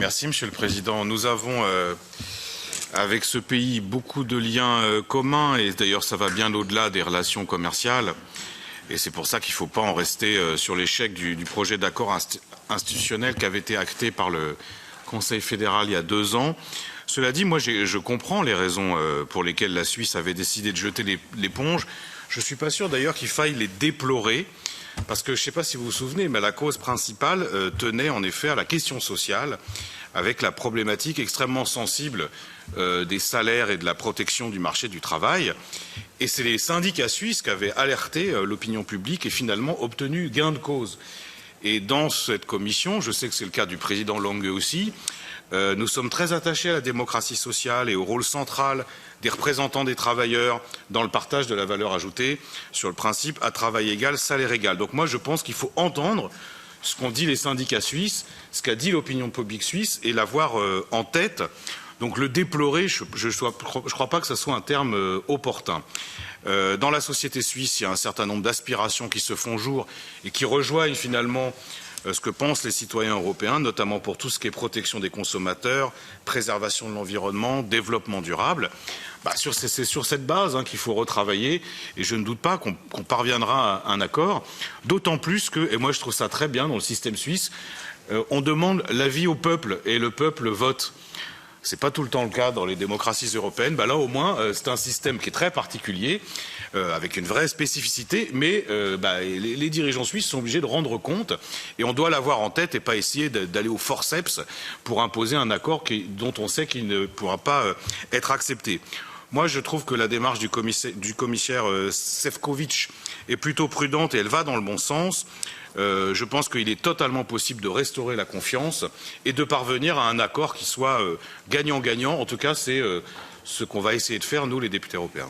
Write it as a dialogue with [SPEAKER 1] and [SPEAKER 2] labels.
[SPEAKER 1] Merci, Monsieur le Président. Nous avons avec ce pays beaucoup de liens communs et d'ailleurs ça va bien au-delà des relations commerciales. Et c'est pour ça qu'il ne faut pas en rester sur l'échec du projet d'accord institutionnel qui avait été acté par le Conseil fédéral il y a 2 ans. Cela dit, moi je comprends les raisons pour lesquelles la Suisse avait décidé de jeter l'éponge. Je ne suis pas sûr d'ailleurs qu'il faille les déplorer. Parce que je ne sais pas si vous vous souvenez, mais la cause principale tenait en effet à la question sociale, avec la problématique extrêmement sensible des salaires et de la protection du marché du travail. Et c'est les syndicats suisses qui avaient alerté l'opinion publique et finalement obtenu gain de cause. Et dans cette commission, je sais que c'est le cas du président Lange aussi, nous sommes très attachés à la démocratie sociale et au rôle central des représentants des travailleurs dans le partage de la valeur ajoutée sur le principe à travail égal, salaire égal. Donc moi je pense qu'il faut entendre ce qu'ont dit les syndicats suisses, ce qu'a dit l'opinion publique suisse et l'avoir en tête. Donc le déplorer, je ne crois pas que ce soit un terme opportun. Dans la société suisse, il y a un certain nombre d'aspirations qui se font jour et qui rejoignent finalement ce que pensent les citoyens européens, notamment pour tout ce qui est protection des consommateurs, préservation de l'environnement, développement durable. C'est sur cette base qu'il faut retravailler et je ne doute pas qu'on parviendra à un accord, d'autant plus que, et moi je trouve ça très bien dans le système suisse, on demande l'avis au peuple et le peuple vote. Ce n'est pas tout le temps le cas dans les démocraties européennes. Là, au moins, c'est un système qui est très particulier, avec une vraie spécificité, mais les dirigeants suisses sont obligés de rendre compte, et on doit l'avoir en tête et pas essayer d'aller au forceps pour imposer un accord dont on sait qu'il ne pourra pas être accepté. Moi, je trouve que la démarche du commissaire Šefčovič est plutôt prudente et elle va dans le bon sens. Je pense qu'il est totalement possible de restaurer la confiance et de parvenir à un accord qui soit gagnant-gagnant. En tout cas, c'est ce qu'on va essayer de faire, nous, les députés européens.